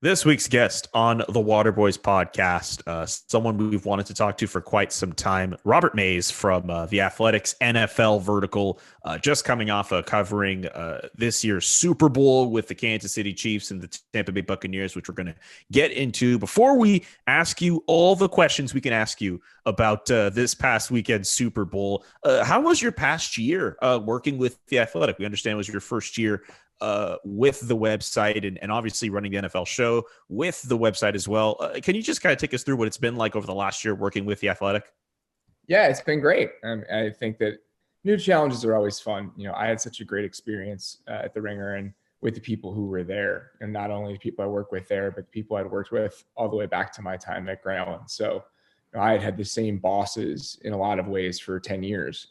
This week's guest on the Waterboys podcast, someone we've wanted to talk to for quite some time, Robert Mays from The Athletic's NFL Vertical, just coming off covering this year's Super Bowl with the Kansas City Chiefs and the Tampa Bay Buccaneers, which we're going to get into. Before we ask you all the questions we can ask you about this past weekend's Super Bowl, how was your past year working with The Athletic? We understand it was your first year with the website and obviously running the NFL show with the website as well. Can you just kind of take us through what it's been like over the last year working with The Athletic? Yeah, it's been great. I think that new challenges are always fun. I had such a great experience at the Ringer and with the people who were there, and not only the people I work with there, but the people I'd worked with all the way back to my time at Grayling. So I had the same bosses in a lot of ways for 10 years.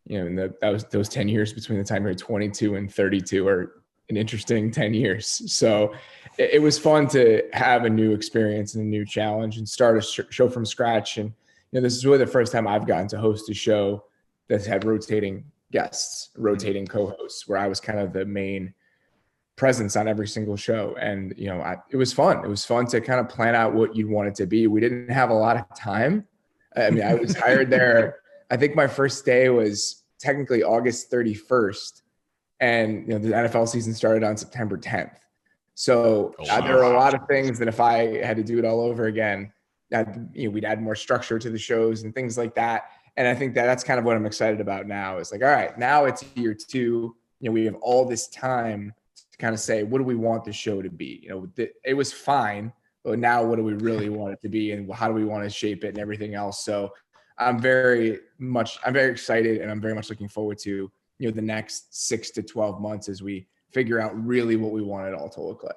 And that was those 10 years between the time you're 22 and 32 are an interesting 10 years. So it was fun to have a new experience and a new challenge and start a show from scratch. And, this is really the first time I've gotten to host a show that's had rotating guests, rotating co-hosts, where I was kind of the main presence on every single show. And, it was fun. It was fun to kind of plan out what you want it to be. We didn't have a lot of time. I mean, I was hired there. I think my first day was technically August 31st. And the NFL season started on September 10th. So there are a lot of things that if I had to do it all over again, we'd add more structure to the shows and things like that. And I think that's kind of what I'm excited about now. It's like, all right, now it's year two. We have all this time to kind of say, what do we want the show to be? It was fine, but now what do we really want it to be, and how do we want to shape it and everything else? So I'm very excited, and I'm very much looking forward to the next 6 to 12 months as we figure out really what we want it all to look like.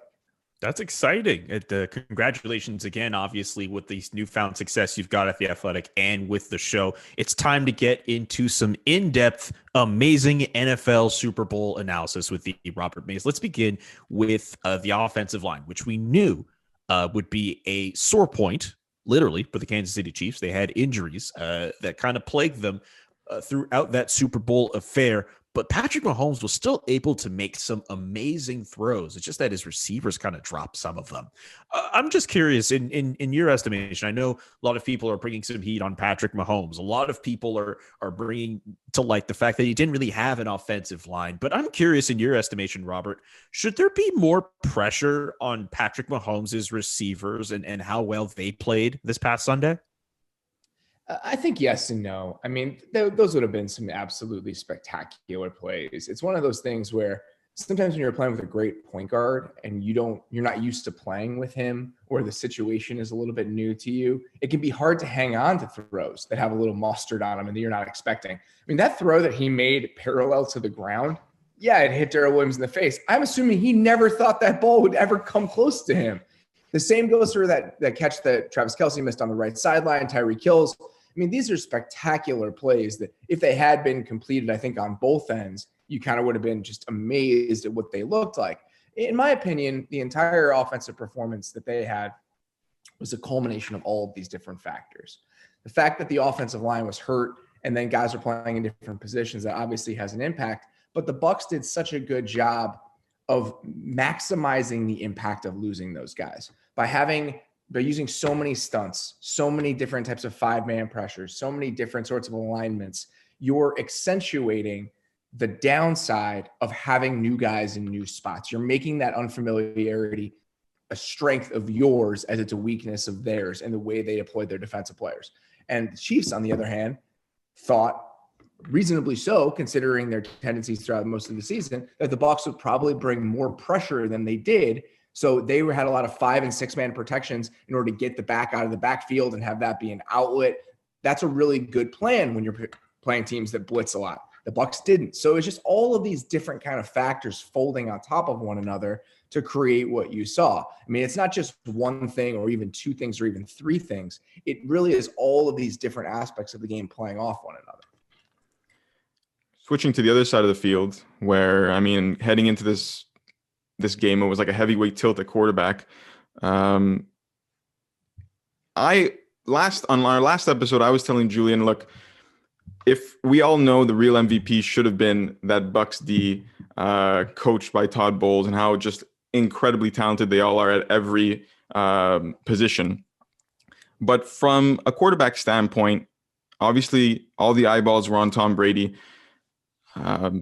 That's exciting. Congratulations again, obviously, with these newfound success you've got at The Athletic and with the show. It's time to get into some in-depth, amazing NFL Super Bowl analysis with the Robert Mays. Let's begin with the offensive line, which we knew would be a sore point, literally, for the Kansas City Chiefs. They had injuries that kind of plagued them throughout that Super Bowl affair, but Patrick Mahomes was still able to make some amazing throws. It's just that his receivers kind of dropped some of them. I'm just curious, in your estimation, I know a lot of people are bringing some heat on Patrick Mahomes. A lot of people are bringing to light the fact that he didn't really have an offensive line, but I'm curious, in your estimation, Robert, should there be more pressure on Patrick Mahomes' receivers and how well they played this past Sunday? I think yes and no. I mean, those would have been some absolutely spectacular plays. It's one of those things where sometimes when you're playing with a great point guard and you're not used to playing with him, or the situation is a little bit new to you, it can be hard to hang on to throws that have a little mustard on them and that you're not expecting. I mean, that throw that he made parallel to the ground, yeah, it hit Darrell Williams in the face. I'm assuming he never thought that ball would ever come close to him. The same goes for that catch that Travis Kelce missed on the right sideline, Tyreek Hill's. I mean, these are spectacular plays that if they had been completed, I think on both ends, you kind of would have been just amazed at what they looked like. In my opinion, the entire offensive performance that they had was a culmination of all of these different factors. The fact that the offensive line was hurt and then guys are playing in different positions, that obviously has an impact, but the Bucks did such a good job of maximizing the impact of losing those guys by using so many stunts, so many different types of 5-man pressures, so many different sorts of alignments. You're accentuating the downside of having new guys in new spots. You're making that unfamiliarity a strength of yours as it's a weakness of theirs and the way they deployed their defensive players. And the Chiefs, on the other hand, thought, reasonably so, considering their tendencies throughout most of the season, that the Bucs would probably bring more pressure than they did. So they had a lot of 5- and 6-man protections in order to get the back out of the backfield and have that be an outlet. That's a really good plan when you're playing teams that blitz a lot. The Bucs didn't. So it's just all of these different kind of factors folding on top of one another to create what you saw. I mean, it's not just one thing or even two things or even three things. It really is all of these different aspects of the game playing off one another. Switching to the other side of the field, where, heading into this game, it was like a heavyweight tilt at quarterback. On our last episode, I was telling Julian, look, if we all know the real MVP should have been that Bucks D, coached by Todd Bowles, and how just incredibly talented. They all are at every position. But from a quarterback standpoint, obviously all the eyeballs were on Tom Brady.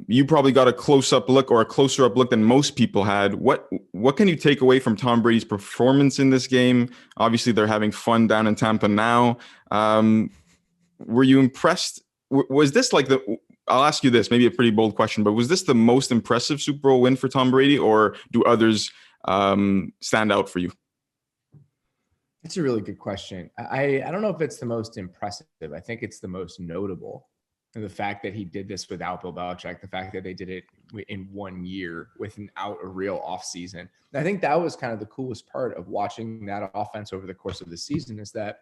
You probably got a close-up look or a closer-up look than most people had. What can you take away from Tom Brady's performance in this game? Obviously, they're having fun down in Tampa now. Were you impressed? Was this like I'll ask you this, maybe a pretty bold question, but was this the most impressive Super Bowl win for Tom Brady, or do others stand out for you? It's a really good question. I don't know if it's the most impressive. I think it's the most notable. And the fact that he did this without Bill Belichick, the fact that they did it in 1 year without a real offseason. And I think that was kind of the coolest part of watching that offense over the course of the season, is that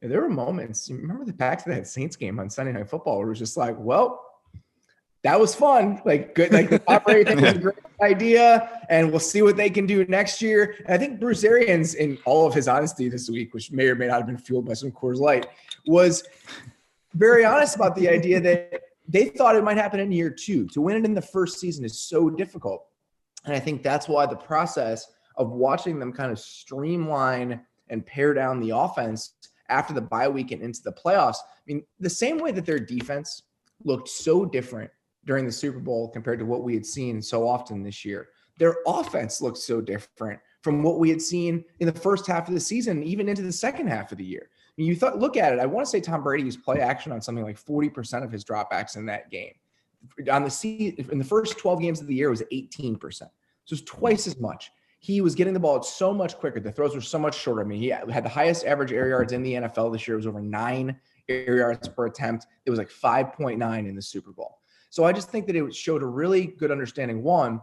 there were moments. Remember the back to that Saints game on Sunday Night Football, where it was just like, well, that was fun. Like, good. Like, the operating thing was a great idea, and we'll see what they can do next year. And I think Bruce Arians, in all of his honesty this week, which may or may not have been fueled by some Coors Light, was very honest about the idea that they thought it might happen in year 2. To win it in the first season is so difficult. And I think that's why the process of watching them kind of streamline and pare down the offense after the bye week and into the playoffs. I mean, the same way that their defense looked so different during the Super Bowl compared to what we had seen so often this year, their offense looked so different from what we had seen in the first half of the season, even into the second half of the year. I mean, look at it. I want to say Tom Brady used play action on something like 40% of his dropbacks in that game. In the first 12 games of the year, it was 18%. So it's twice as much. He was getting the ball so much quicker. The throws were so much shorter. I mean, he had the highest average air yards in the NFL this year. It was over 9 air yards per attempt. It was like 5.9 in the Super Bowl. So I just think that it showed a really good understanding, one,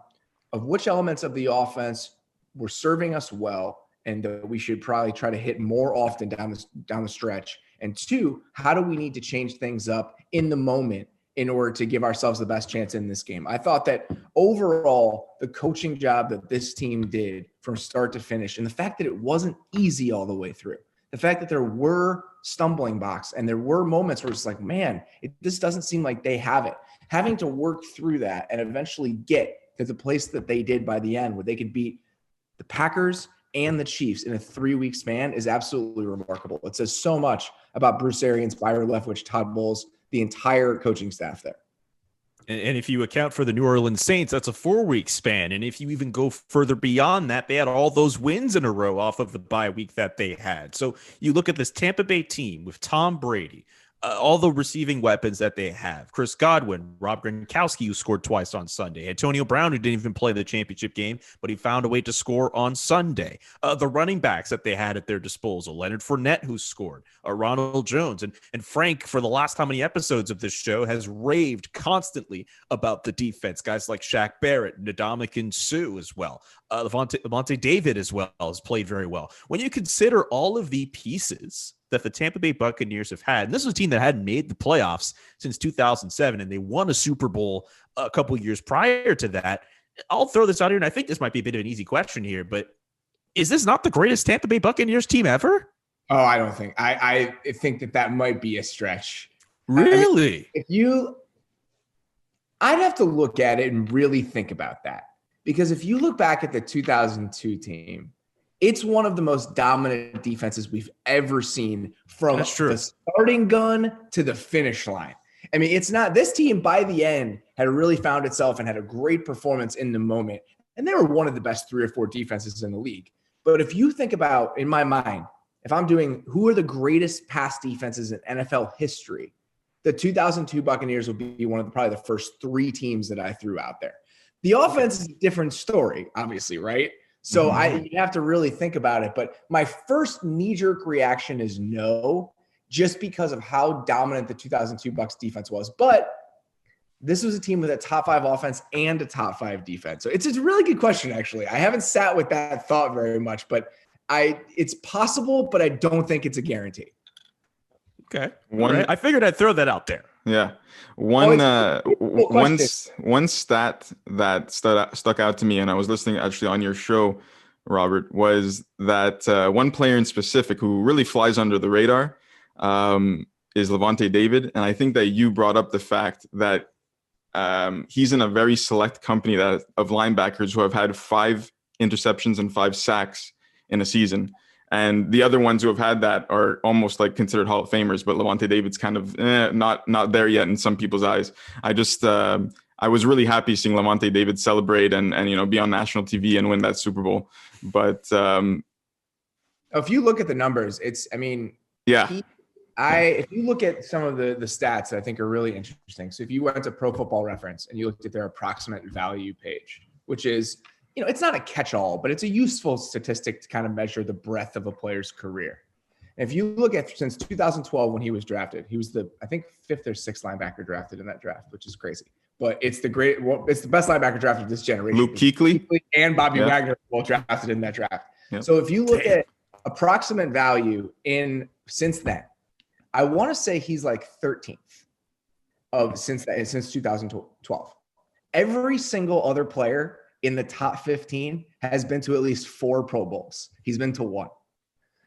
of which elements of the offense were serving us well, and we should probably try to hit more often down the stretch. And two, how do we need to change things up in the moment in order to give ourselves the best chance in this game? I thought that overall, the coaching job that this team did from start to finish, and the fact that it wasn't easy all the way through, the fact that there were stumbling blocks and there were moments where it's like, man, this doesn't seem like they have it. Having to work through that and eventually get to the place that they did by the end, where they could beat the Packers and the Chiefs in a 3-week span, is absolutely remarkable. It says so much about Bruce Arians, Byron Leftwich, Todd Bowles, the entire coaching staff there. And if you account for the New Orleans Saints, that's a 4-week span. And if you even go further beyond that, they had all those wins in a row off of the bye week that they had. So you look at this Tampa Bay team with Tom Brady, all the receiving weapons that they have. Chris Godwin, Rob Gronkowski, who scored twice on Sunday. Antonio Brown, who didn't even play the championship game, but he found a way to score on Sunday. The running backs that they had at their disposal. Leonard Fournette, who scored. Ronald Jones. And Frank, for the last how many episodes of this show, has raved constantly about the defense. Guys like Shaq Barrett, Ndamukong Suh as well. Lavonte David as well has played very well. When you consider all of the pieces that the Tampa Bay Buccaneers have had, and this was a team that hadn't made the playoffs since 2007, and they won a Super Bowl a couple years prior to that. I'll throw this out here, and I think this might be a bit of an easy question here, but is this not the greatest Tampa Bay Buccaneers team ever? Oh, I don't think. I think that might be a stretch. Really? I mean, I'd have to look at it and really think about that. Because if you look back at the 2002 team, it's one of the most dominant defenses we've ever seen, from the starting gun to the finish line. I mean, it's not – this team by the end had really found itself and had a great performance in the moment. And they were one of the best 3 or 4 defenses in the league. But if you think about, in my mind, if I'm doing who are the greatest pass defenses in NFL history, the 2002 Buccaneers would be one of probably the first 3 teams that I threw out there. The offense is a different story, obviously, right? So you have to really think about it. But my first knee-jerk reaction is no, just because of how dominant the 2002 Bucs defense was. But this was a team with a top 5 offense and a top 5 defense. So it's a really good question, actually. I haven't sat with that thought very much, but it's possible, but I don't think it's a guarantee. Okay. I figured I'd throw that out there. Yeah. One stat that stuck out to me, and I was listening actually on your show, Robert, was that one player in specific who really flies under the radar is Lavonte David. And I think that you brought up the fact that he's in a very select company of linebackers who have had 5 interceptions and 5 sacks in a season. And the other ones who have had that are almost like considered Hall of Famers, but Lavonte David's kind of not there yet in some people's eyes. I was really happy seeing Lavonte David celebrate and be on national TV and win that Super Bowl. But if you look at the numbers, if you look at some of the stats that I think are really interesting. So if you went to Pro Football Reference and you looked at their approximate value page, which is, it's not a catch-all, but it's a useful statistic to kind of measure the breadth of a player's career. And if you look at since 2012 when he was drafted, he was the, I think, 5th or 6th linebacker drafted in that draft, which is crazy. But it's the best linebacker drafted of this generation. Luke Kuechly and Bobby Wagner were both drafted in that draft. Yep. So if you look at approximate value since then, I want to say he's like 13th since 2012. Every single other player in the top 15 has been to at least 4 Pro Bowls. He's been to 1.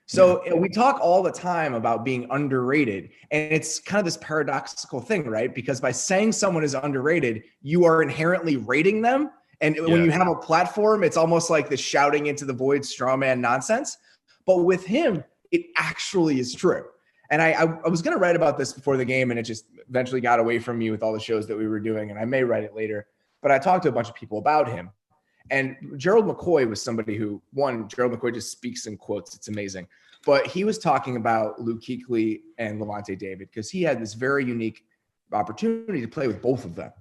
So we talk all the time about being underrated, and it's kind of this paradoxical thing, right? Because by saying someone is underrated, you are inherently rating them. And when you have a platform, it's almost like the shouting into the void straw man nonsense. But with him, it actually is true. And I was going to write about this before the game, and it just eventually got away from me with all the shows that we were doing, and I may write it later. But I talked to a bunch of people about him. And Gerald McCoy was somebody who, Gerald McCoy just speaks in quotes. It's amazing. But he was talking about Luke Kuechly and Lavonte David because he had this very unique opportunity to play with both of them.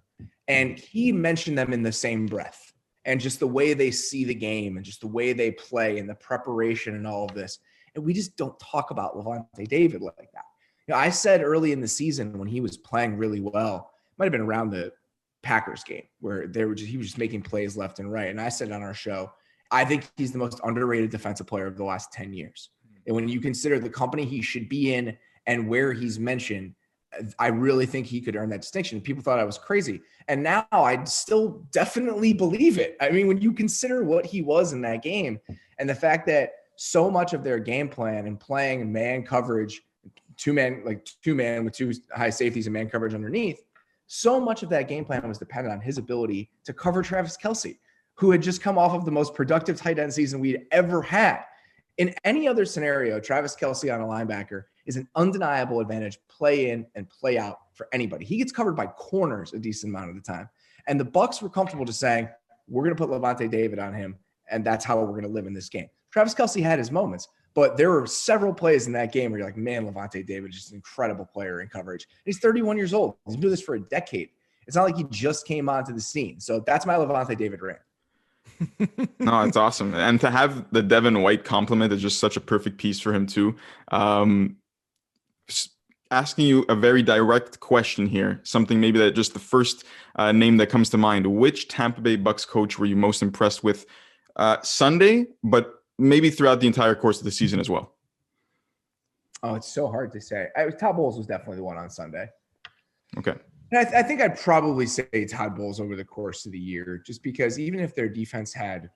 And he mentioned them in the same breath, and just the way they see the game and just the way they play and the preparation and all of this. And we just don't talk about Lavonte David like that. I said early in the season when he was playing really well, might have been around the Packers game where he was just making plays left and right. And I said on our show, I think he's the most underrated defensive player of the last 10 years. And when you consider the company he should be in and where he's mentioned, I really think he could earn that distinction. People thought I was crazy. And now I still definitely believe it. I mean, when you consider what he was in that game and the fact that so much of their game plan and playing man coverage, two man with 2 high safeties and man coverage underneath, so much of that game plan was dependent on his ability to cover Travis Kelce, who had just come off of the most productive tight end season we'd ever had. In any other scenario, Travis Kelce on a linebacker is an undeniable advantage, play in and play out for anybody. He gets covered by corners a decent amount of the time. And the Bucks were comfortable just saying, we're going to put Lavonte David on him, and that's how we're going to live in this game. Travis Kelce had his moments, but there were several plays in that game where you're like, man, Lavonte David is just an incredible player in coverage. And he's 31 years old. He's been doing this for a decade. It's not like he just came onto the scene. So that's my Lavonte David rant. No, it's awesome. And to have the Devin White compliment is just such a perfect piece for him too. Asking you a very direct question here, something maybe that just the first name that comes to mind. Which Tampa Bay Bucks coach were you most impressed with Sunday, but maybe throughout the entire course of the season as well? Oh, it's so hard to say. Todd Bowles was definitely the one on Sunday. Okay. And I think I'd probably say Todd Bowles over the course of the year, just because even if their defense had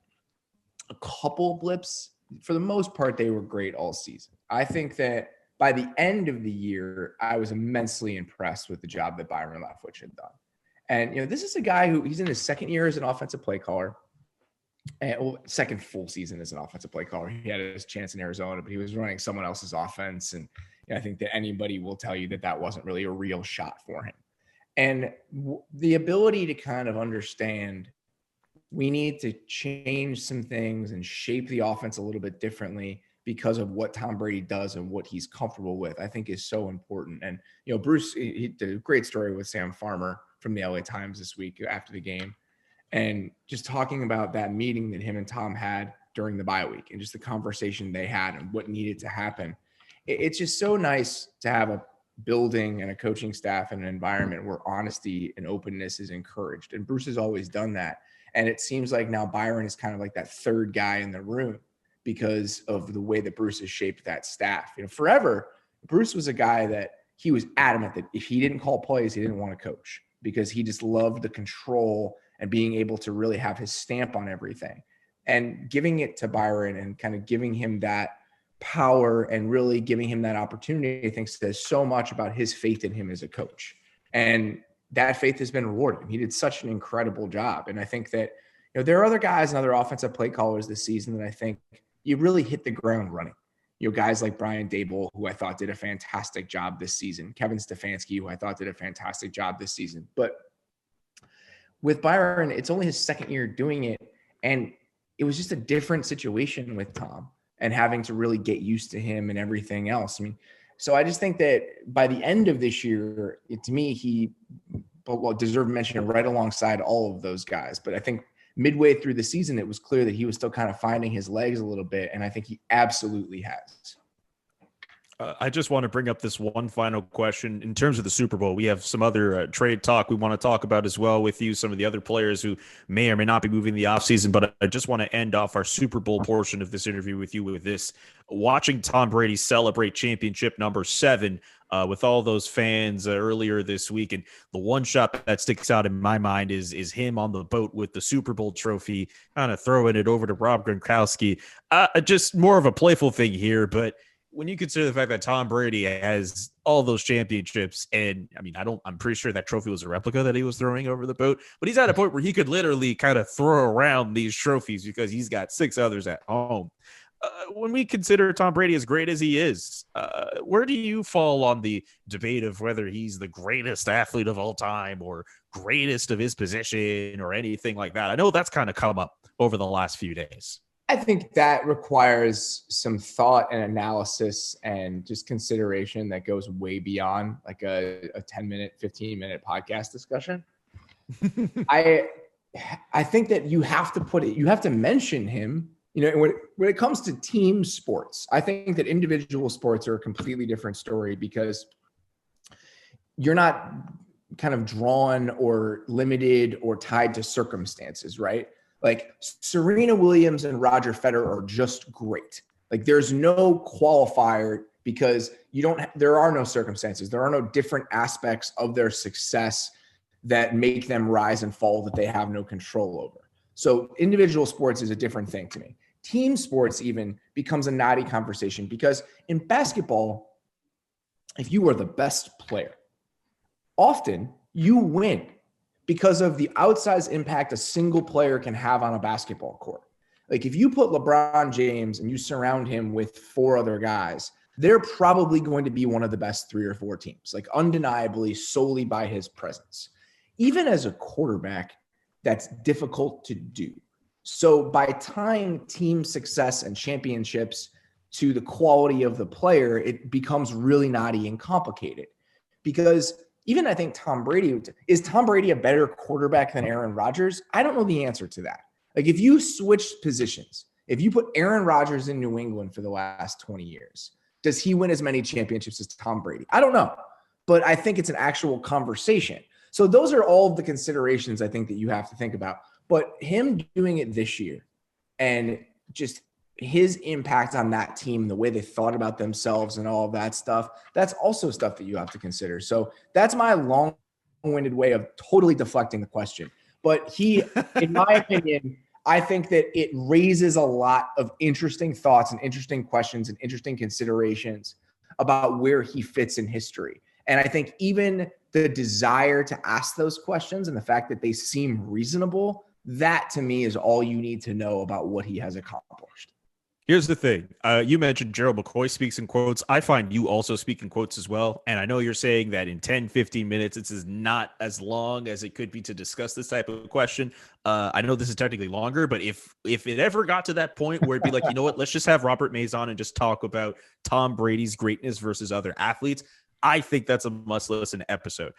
a couple blips, for the most part, they were great all season. I think that by the end of the year, I was immensely impressed with the job that Byron Leftwich had done. And, this is a guy he's in his second year as an offensive play caller. And second full season as an offensive play caller. He had his chance in Arizona, but he was running someone else's offense. And I think that anybody will tell you that wasn't really a real shot for him. And the ability to kind of understand we need to change some things and shape the offense a little bit differently because of what Tom Brady does and what he's comfortable with, I think is so important. And, Bruce, he did a great story with Sam Farmer from the LA Times this week after the game. And just talking about that meeting that him and Tom had during the bye week and just the conversation they had and what needed to happen. It's just so nice to have a building and a coaching staff and an environment where honesty and openness is encouraged. And Bruce has always done that. And it seems like now Byron is kind of like that third guy in the room because of the way that Bruce has shaped that staff. Forever, Bruce was a guy that he was adamant that if he didn't call plays, he didn't want to coach because he just loved the control and being able to really have his stamp on everything. And giving it to Byron and kind of giving him that power and really giving him that opportunity, I think says so much about his faith in him as a coach. And that faith has been rewarded. He did such an incredible job. And I think that, there are other guys and other offensive play callers this season that I think you really hit the ground running. Guys like Brian Daboll, who I thought did a fantastic job this season. Kevin Stefanski, who I thought did a fantastic job this season. But with Byron, it's only his second year doing it. And it was just a different situation with Tom and having to really get used to him and everything else. I mean, so I just think that by the end of this year, to me, he deserved mention right alongside all of those guys. But I think midway through the season, it was clear that he was still kind of finding his legs a little bit. And I think he absolutely has. I just want to bring up this one final question. In terms of the Super Bowl, we have some other trade talk we want to talk about as well with you, some of the other players who may or may not be moving the offseason. But I just want to end off our Super Bowl portion of this interview with you with this. Watching Tom Brady celebrate championship number 7 with all those fans earlier this week. And the one shot that sticks out in my mind is him on the boat with the Super Bowl trophy, kind of throwing it over to Rob Gronkowski. Just more of a playful thing here, but when you consider the fact that Tom Brady has all those championships, and I mean, I'm pretty sure that trophy was a replica that he was throwing over the boat, but he's at a point where he could literally kind of throw around these trophies because he's got 6 others at home. When we consider Tom Brady as great as he is, where do you fall on the debate of whether he's the greatest athlete of all time or greatest of his position or anything like that? I know that's kind of come up over the last few days. I think that requires some thought and analysis and just consideration that goes way beyond like a 10-minute, 15-minute podcast discussion. I think that you have to mention him. When it comes to team sports, I think that individual sports are a completely different story because you're not kind of drawn or limited or tied to circumstances, right? Like Serena Williams and Roger Federer are just great. Like there's no qualifier because there are no circumstances. There are no different aspects of their success that make them rise and fall that they have no control over. So individual sports is a different thing to me. Team sports even becomes a knotty conversation because in basketball, if you are the best player, often you win because of the outsized impact a single player can have on a basketball court. Like if you put LeBron James and you surround him with 4 other guys, they're probably going to be one of the best 3 or 4 teams, like undeniably solely by his presence. Even as a quarterback, that's difficult to do. So by tying team success and championships to the quality of the player, it becomes really knotty and complicated because even I think is Tom Brady a better quarterback than Aaron Rodgers? I don't know the answer to that. Like if you switch positions, if you put Aaron Rodgers in New England for the last 20 years, does he win as many championships as Tom Brady? I don't know, but I think it's an actual conversation. So those are all of the considerations I think that you have to think about. But him doing it this year and just his impact on that team, the way they thought about themselves and all of that stuff, that's also stuff that you have to consider. So that's my long-winded way of totally deflecting the question. But in my opinion, I think that it raises a lot of interesting thoughts and interesting questions and interesting considerations about where he fits in history. And I think even the desire to ask those questions and the fact that they seem reasonable, that to me is all you need to know about what he has accomplished. Here's the thing. You mentioned Gerald McCoy speaks in quotes. I find you also speak in quotes as well. And I know you're saying that in 10, 15 minutes, this is not as long as it could be to discuss this type of question. I know this is technically longer, but if it ever got to that point where it'd be like, you know what, let's just have Robert Mays on and just talk about Tom Brady's greatness versus other athletes, I think that's a must-listen episode.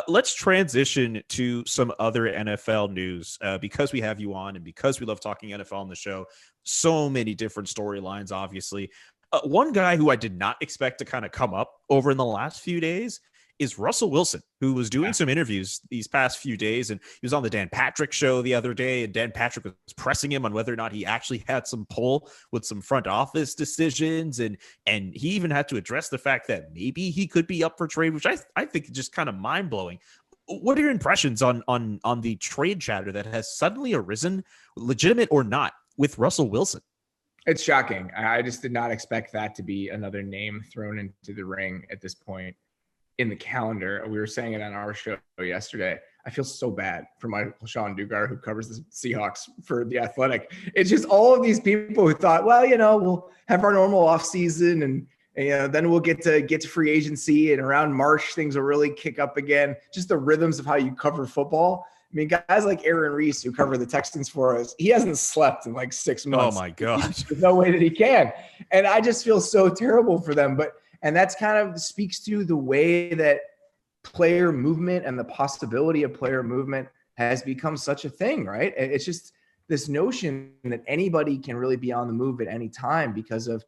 Let's transition to some other NFL news because we have you on and because we love talking NFL on the show. So many different storylines, obviously. One guy who I did not expect to kind of come up over in the last few days is Russell Wilson, who was doing some interviews these past few days. And he was on the Dan Patrick show the other day, and Dan Patrick was pressing him on whether or not he actually had some pull with some front office decisions. And he even had to address the fact that maybe he could be up for trade, which I think is just kind of mind blowing. What are your impressions on the trade chatter that has suddenly arisen, legitimate or not, with Russell Wilson? It's shocking. I just did not expect that to be another name thrown into the ring at this point in the calendar. We were saying it on our show yesterday. I feel so bad for Michael Sean Dugar, who covers the Seahawks for The Athletic. It's just all of these people who thought, well, we'll have our normal offseason and then we'll get to free agency, and around March things will really kick up again. Just the rhythms of how you cover football. I mean, guys like Aaron Reese, who cover the Texans for us, he hasn't slept in like 6 months. Oh my gosh. There's no way that he can. And I just feel so terrible for them. And that's kind of speaks to the way that player movement and the possibility of player movement has become such a thing, right? It's just this notion that anybody can really be on the move at any time because of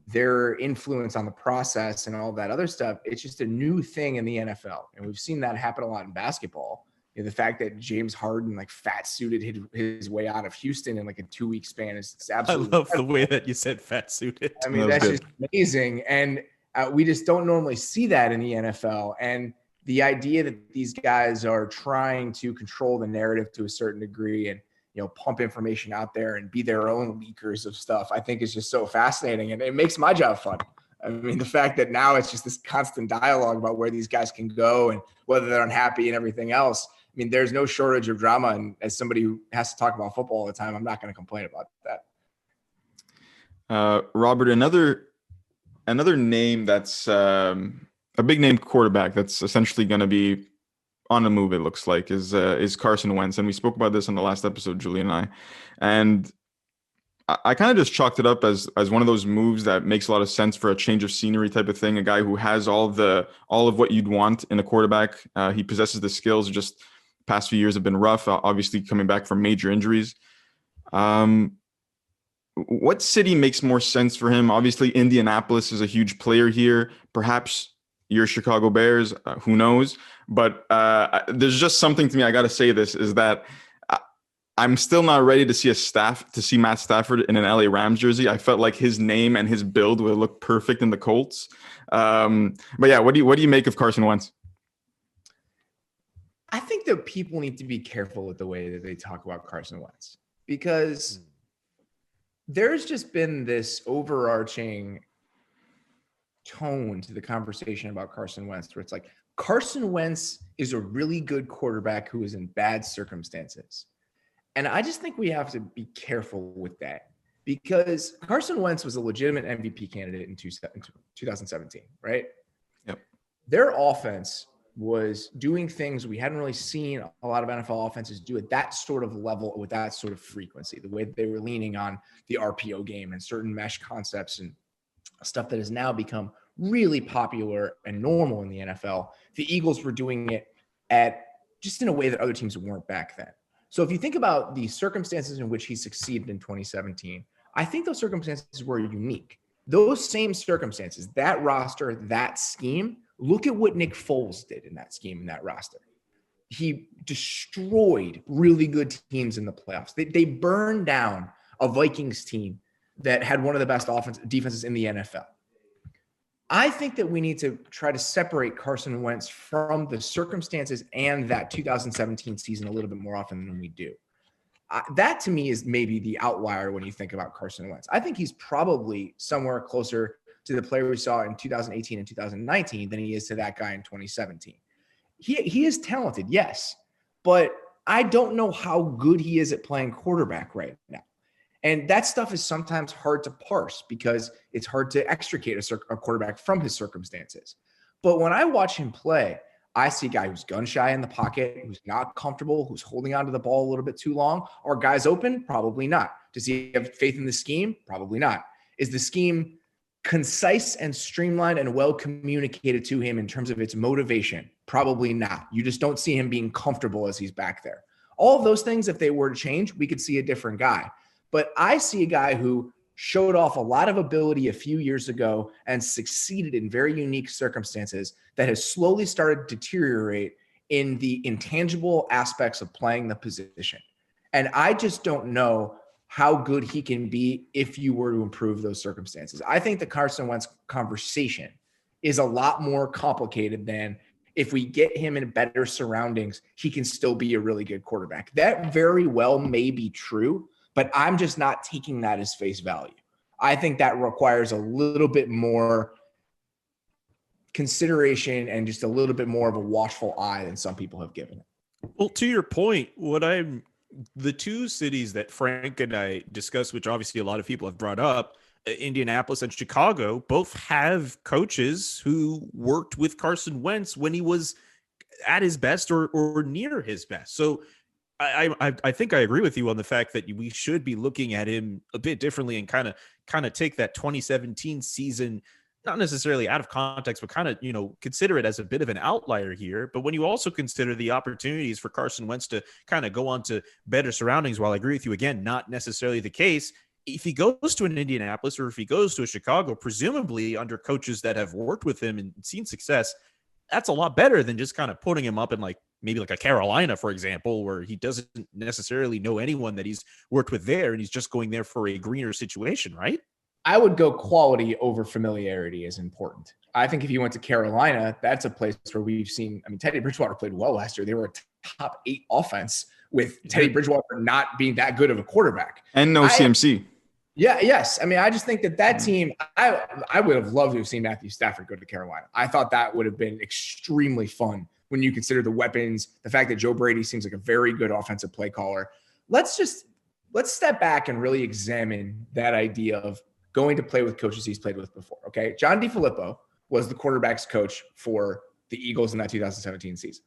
their influence on the process and all that other stuff. It's just a new thing in the NFL. And we've seen that happen a lot in basketball. The fact that James Harden like fat suited his way out of Houston in like a 2-week span is absolutely. I love the way that you said fat suited. I mean, that's just amazing. And we just don't normally see that in the NFL. And the idea that these guys are trying to control the narrative to a certain degree and, pump information out there and be their own leakers of stuff, I think is just so fascinating. And it makes my job fun. I mean, the fact that now it's just this constant dialogue about where these guys can go and whether they're unhappy and everything else. I mean, there's no shortage of drama. And as somebody who has to talk about football all the time, I'm not going to complain about that. Robert, another name that's a big name quarterback that's essentially going to be on the move, it looks like, is Carson Wentz. And we spoke about this on the last episode, Julian and I. And I kind of just chalked it up as one of those moves that makes a lot of sense for a change of scenery type of thing. A guy who has all of what you'd want in a quarterback. He possesses the skills. Just past few years have been rough, obviously coming back from major injuries. What city makes more sense for him? Obviously, Indianapolis is a huge player here. Perhaps your Chicago Bears, who knows? But there's just something to me, I got to say this, is that I'm still not ready to see Matt Stafford in an LA Rams jersey. I felt like his name and his build would look perfect in the Colts. But yeah, what do you make of Carson Wentz? I think that people need to be careful with the way that they talk about Carson Wentz, because there's just been this overarching tone to the conversation about Carson Wentz where it's like Carson Wentz is a really good quarterback who is in bad circumstances. And I just think we have to be careful with that, because Carson Wentz was a legitimate MVP candidate in 2017, right? Yep. Their offense was doing things we hadn't really seen a lot of NFL offenses do at that sort of level with that sort of frequency, the way that they were leaning on the RPO game and certain mesh concepts and stuff that has now become really popular and normal in the NFL. The Eagles were doing it at just in a way that other teams weren't back then. So if you think about the circumstances in which he succeeded in 2017, I think those circumstances were unique. Those same circumstances, that roster, that scheme, look at what Nick Foles did in that scheme, in that roster. He destroyed really good teams in the playoffs. They burned down a Vikings team that had one of the best defenses in the NFL. I think that we need to try to separate Carson Wentz from the circumstances and that 2017 season a little bit more often than we do. That to me is maybe the outlier when you think about Carson Wentz. I think he's probably somewhere closer to the player we saw in 2018 and 2019 than he is to that guy in 2017. He is talented, yes, but I don't know how good he is at playing quarterback right now. And that stuff is sometimes hard to parse because it's hard to extricate a quarterback from his circumstances. But when I watch him play, I see a guy who's gun shy in the pocket, who's not comfortable, who's holding onto the ball a little bit too long. Are guys open? Probably not. Does he have faith in the scheme? Probably not. Is the scheme concise and streamlined and well communicated to him in terms of its motivation? Probably not. You just don't see him being comfortable as he's back there. All of those things, if they were to change, we could see a different guy. But I see a guy who showed off a lot of ability a few years ago and succeeded in very unique circumstances that has slowly started to deteriorate in the intangible aspects of playing the position. And I just don't know how good he can be if you were to improve those circumstances. I think the Carson Wentz conversation is a lot more complicated than if we get him in better surroundings, he can still be a really good quarterback. That very well may be true, but I'm just not taking that as face value. I think that requires a little bit more consideration and just a little bit more of a watchful eye than some people have given it. Well, to your point, the two cities that Frank and I discussed, which obviously a lot of people have brought up, Indianapolis and Chicago, both have coaches who worked with Carson Wentz when he was at his best or near his best. So I think I agree with you on the fact that we should be looking at him a bit differently and kind of take that 2017 season, not necessarily out of context, but kind of, consider it as a bit of an outlier here. But when you also consider the opportunities for Carson Wentz to kind of go on to better surroundings, while I agree with you, again, not necessarily the case, if he goes to an Indianapolis or if he goes to a Chicago, presumably under coaches that have worked with him and seen success, that's a lot better than just kind of putting him up in maybe a Carolina, for example, where he doesn't necessarily know anyone that he's worked with there and he's just going there for a greener situation, right? I would go quality over familiarity is important. I think if you went to Carolina, that's a place where we've seen, Teddy Bridgewater played well last year. They were a top 8 offense with Teddy Bridgewater not being that good of a quarterback. And no CMC. Yeah, yes. I just think that team, I would have loved to have seen Matthew Stafford go to Carolina. I thought that would have been extremely fun when you consider the weapons, the fact that Joe Brady seems like a very good offensive play caller. Let's step back and really examine that idea of going to play with coaches he's played with before, okay? John DeFilippo was the quarterback's coach for the Eagles in that 2017 season.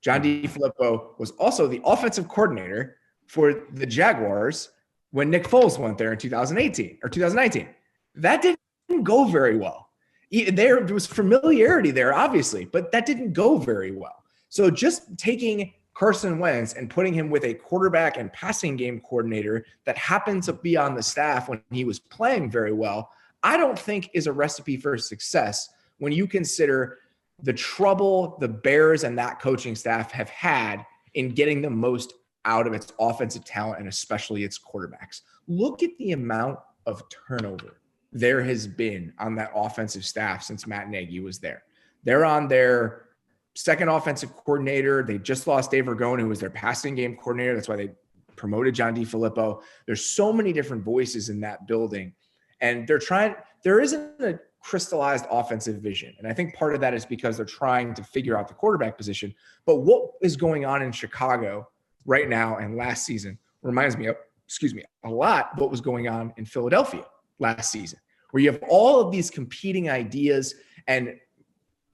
John DeFilippo was also the offensive coordinator for the Jaguars when Nick Foles went there in 2018 or 2019. That didn't go very well. There was familiarity there, obviously, but that didn't go very well. So just taking Carson Wentz and putting him with a quarterback and passing game coordinator that happened to be on the staff when he was playing very well, I don't think is a recipe for success when you consider the trouble the Bears and that coaching staff have had in getting the most out of its offensive talent and especially its quarterbacks. Look at the amount of turnover there has been on that offensive staff since Matt Nagy was there. They're on their second offensive coordinator. They just lost Dave Ragone, who was their passing game coordinator. That's why they promoted John DeFilippo. There's so many different voices in that building. And there isn't a crystallized offensive vision. And I think part of that is because they're trying to figure out the quarterback position. But what is going on in Chicago right now and last season reminds me of, a lot of what was going on in Philadelphia last season, where you have all of these competing ideas. And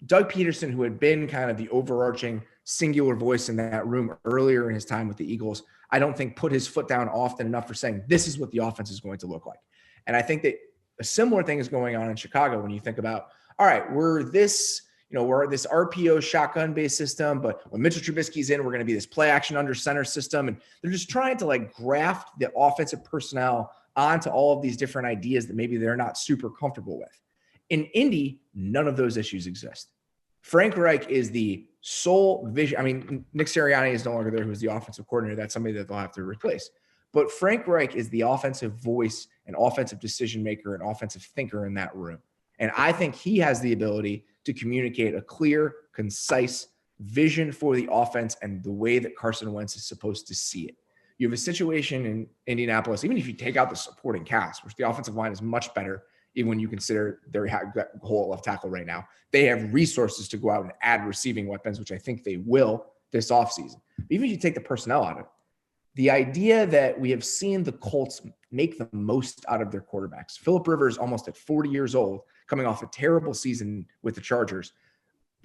Doug Peterson, who had been kind of the overarching singular voice in that room earlier in his time with the Eagles, I don't think put his foot down often enough for saying, this is what the offense is going to look like. And I think that a similar thing is going on in Chicago when you think about, all right, we're this RPO shotgun-based system, but when Mitchell Trubisky's in, we're going to be this play action under center system. And they're just trying to graft the offensive personnel onto all of these different ideas that maybe they're not super comfortable with. In Indy, none of those issues exist. Frank Reich is the sole vision. Nick Sirianni is no longer there, who's the offensive coordinator. That's somebody that they'll have to replace. But Frank Reich is the offensive voice and offensive decision maker and offensive thinker in that room. And I think he has the ability to communicate a clear, concise vision for the offense and the way that Carson Wentz is supposed to see it. You have a situation in Indianapolis, even if you take out the supporting cast, which the offensive line is much better, even when you consider their whole left tackle right now. They have resources to go out and add receiving weapons, which I think they will this offseason. But even if you take the personnel out of it, the idea that we have seen the Colts make the most out of their quarterbacks. Phillip Rivers, almost at 40 years old, coming off a terrible season with the Chargers,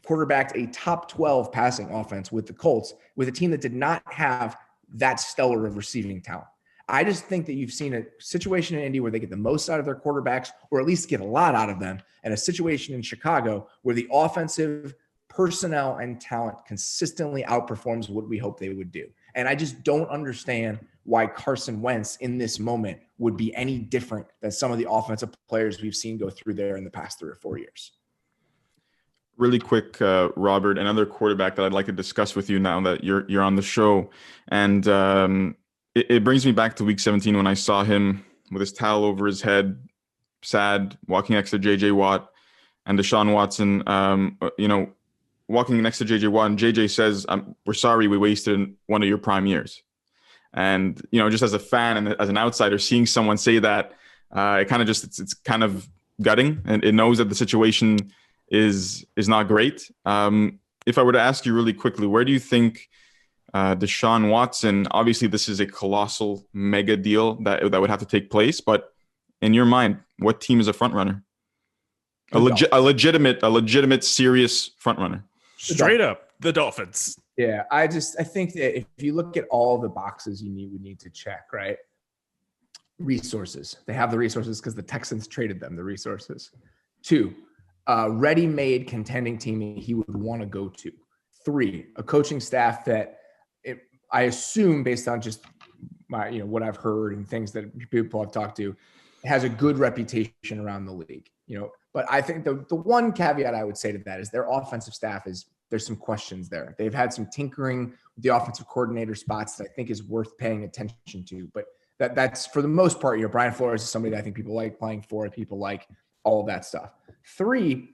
quarterbacked a top 12 passing offense with the Colts, with a team that did not have that stellar of receiving talent. I just think that you've seen a situation in Indy where they get the most out of their quarterbacks, or at least get a lot out of them, and a situation in Chicago where the offensive personnel and talent consistently outperforms what we hope they would do. And I just don't understand why Carson Wentz in this moment would be any different than some of the offensive players we've seen go through there in the past 3 or 4 years. Really quick, Robert, another quarterback that I'd like to discuss with you now that you're on the show. And it brings me back to week 17 when I saw him with his towel over his head, sad, walking next to J.J. Watt and Deshaun Watson, walking next to J.J. Watt. And J.J. says, we're sorry we wasted one of your prime years. And, just as a fan and as an outsider, seeing someone say that, it's kind of gutting, and it knows that the situation is not great. If I were to ask you really quickly, where do you think Deshaun Watson. Obviously, this is a colossal mega deal that would have to take place. But in your mind, what team is a front runner? A legitimate, serious front runner. Straight up, the Dolphins. Yeah, I think that if you look at all the boxes we need to check, right? Resources. They have the resources because the Texans traded them the resources. 2, ready-made contending team he would want to go to. 3, a coaching staff that I assume, based on just my, what I've heard and things that people I've talked to, has a good reputation around the league. But I think the one caveat I would say to that is their offensive staff there's some questions there. They've had some tinkering with the offensive coordinator spots that I think is worth paying attention to. But that's for the most part, Brian Flores is somebody that I think people like playing for. People like all of that stuff. 3,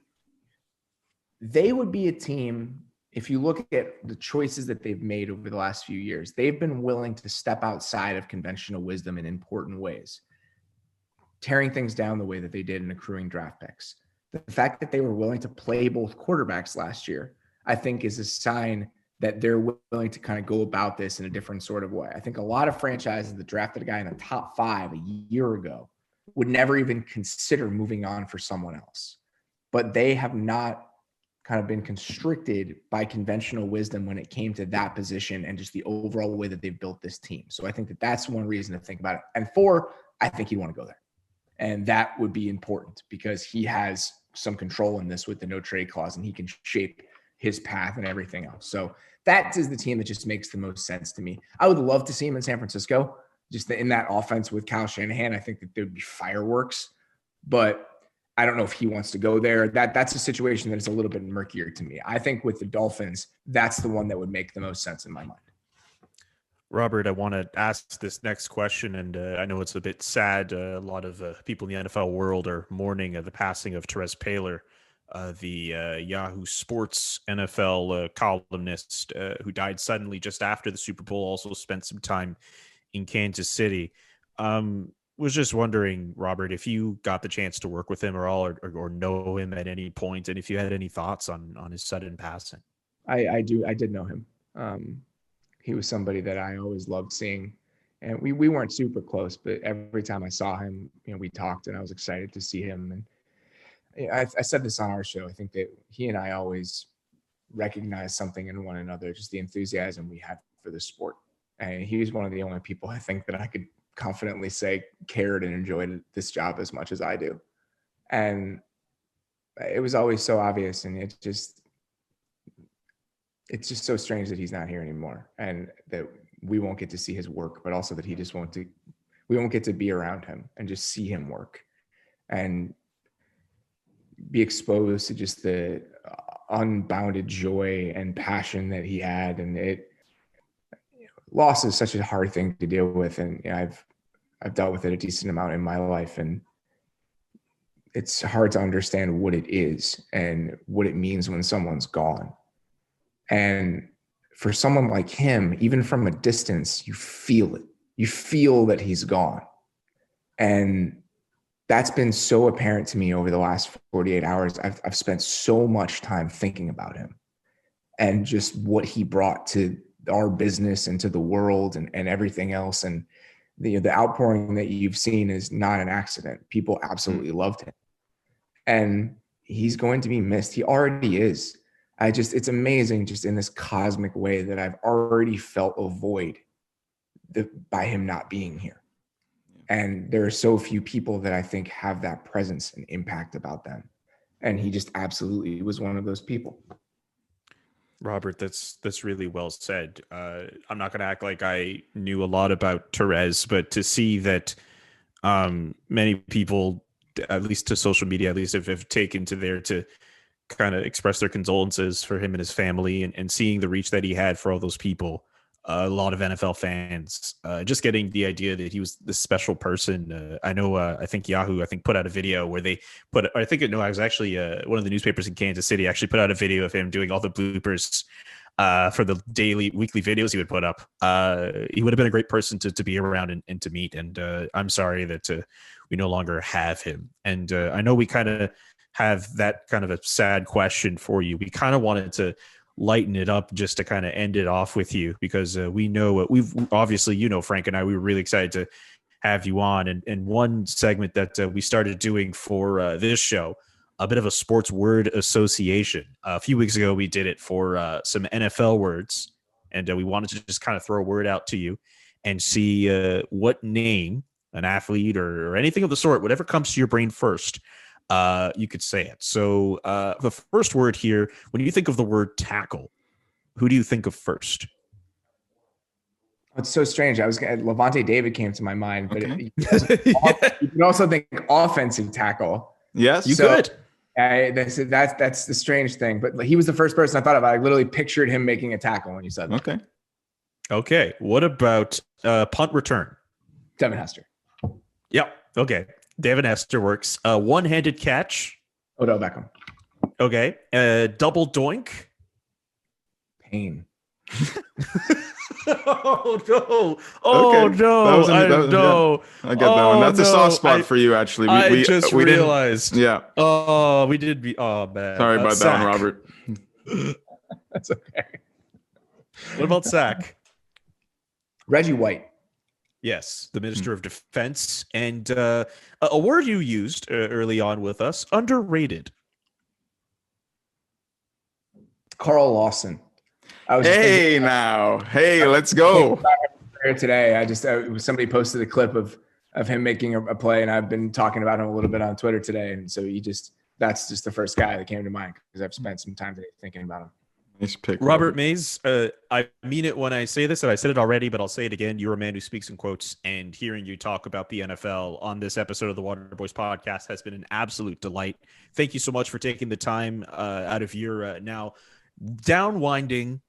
they would be a team, if you look at the choices that they've made over the last few years, they've been willing to step outside of conventional wisdom in important ways, tearing things down the way that they did in accruing draft picks. The fact that they were willing to play both quarterbacks last year, I think, is a sign that they're willing to kind of go about this in a different sort of way. I think a lot of franchises that drafted a guy in the top 5 a year ago would never even consider moving on for someone else. But they have not kind of been constricted by conventional wisdom when it came to that position and just the overall way that they've built this team. So I think that that's one reason to think about it. And 4, I think he'd want to go there. And that would be important because he has some control in this with the no trade clause, and he can shape his path and everything else. So that is the team that just makes the most sense to me. I would love to see him in San Francisco, just in that offense with Kyle Shanahan. I think that there would be fireworks, but I don't know if he wants to go there. That's a situation that is a little bit murkier to me. I think with the Dolphins, that's the one that would make the most sense in my mind. Robert, I want to ask this next question, and I know it's a bit sad. A lot of people in the NFL world are mourning the passing of Terez Paylor, the Yahoo Sports NFL columnist who died suddenly just after the Super Bowl, also spent some time in Kansas City. Was just wondering, Robert, if you got the chance to work with him at all or know him at any point, and if you had any thoughts on his sudden passing. I did know him. He was somebody that I always loved seeing, and we weren't super close, but every time I saw him, we talked, and I was excited to see him. And I said this on our show. I think that he and I always recognized something in one another, just the enthusiasm we had for the sport. And he was one of the only people I think that I could confidently say cared and enjoyed this job as much as I do. And it was always so obvious, and it's just so strange that he's not here anymore, and that we won't get to see his work, but also that we won't get to be around him and just see him work and be exposed to just the unbounded joy and passion that he had. And loss is such a hard thing to deal with. And I've dealt with it a decent amount in my life, and it's hard to understand what it is and what it means when someone's gone. And for someone like him, even from a distance, you feel it. You feel that he's gone. And that's been so apparent to me over the last 48 hours. I've spent so much time thinking about him and just what he brought to our business and to the world and everything else. And the outpouring that you've seen is not an accident. People absolutely loved him. And he's going to be missed. He already is. It's amazing just in this cosmic way that I've already felt a void by him not being here. And there are so few people that I think have that presence and impact about them. And he just absolutely was one of those people. Robert, that's really well said. I'm not going to act like I knew a lot about Terez, but to see that many people, at least to social media, at least have taken to there to kind of express their condolences for him and his family, and seeing the reach that he had for all those people, a lot of NFL fans, just getting the idea that he was this special person. I know, I think Yahoo, put out a video where they it was actually one of the newspapers in Kansas City actually put out a video of him doing all the bloopers for the weekly videos he would put up. He would have been a great person to be around and to meet. And I'm sorry that we no longer have him. And I know we kind of have that kind of a sad question for you. We kind of wanted to lighten it up just to kind of end it off with you, because we know we've obviously, Frank and I, we were really excited to have you on. And one segment that we started doing for this show, a bit of a sports word association. A few weeks ago, we did it for some NFL words, and we wanted to just kind of throw a word out to you and see what name, an athlete or anything of the sort, whatever comes to your brain first, you could say it. So the first word here, when you think of the word tackle, who do you think of first? It's so strange. Levante David came to my mind, but Okay. you can also think offensive tackle. Yes, You could. That's the strange thing. But he was the first person I thought of. I literally pictured him making a tackle when you said that. Okay. Okay. What about punt return? Devin Hester. Yep. Okay. Devin Hester works. One-handed catch. Odell Beckham. Okay. Double doink. Pain. Oh no! Oh Okay. no! I get that one. That's a soft spot I- for you, actually. I just we didn't- realized. Yeah. Oh, we did be. Oh man. Sorry about that Sack. one, Robert. That's okay. What about sack? Reggie White. Yes, the Minister of Defense, and a word you used early on with us: underrated. Carl Lawson. Hey, let's go. Today, somebody posted a clip of him making a play, and I've been talking about him a little bit on Twitter today. And so that's just the first guy that came to mind because I've spent some time today thinking about him. Nice pick, Robert Mays, I mean it when I say this, and I said it already, but I'll say it again. You're a man who speaks in quotes, and hearing you talk about the NFL on this episode of the Water Boys podcast has been an absolute delight. Thank you so much for taking the time out of your now winding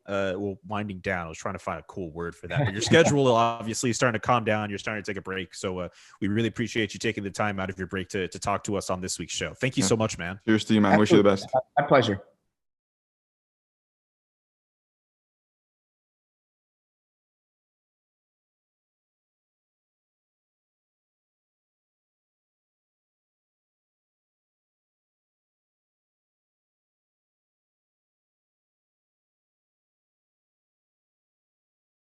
down. I was trying to find a cool word for that, but your schedule obviously is starting to calm down. You're starting to take a break. So we really appreciate you taking the time out of your break to talk to us on this week's show. Thank you so much, man. Cheers to you, man. Wish you the best. My pleasure.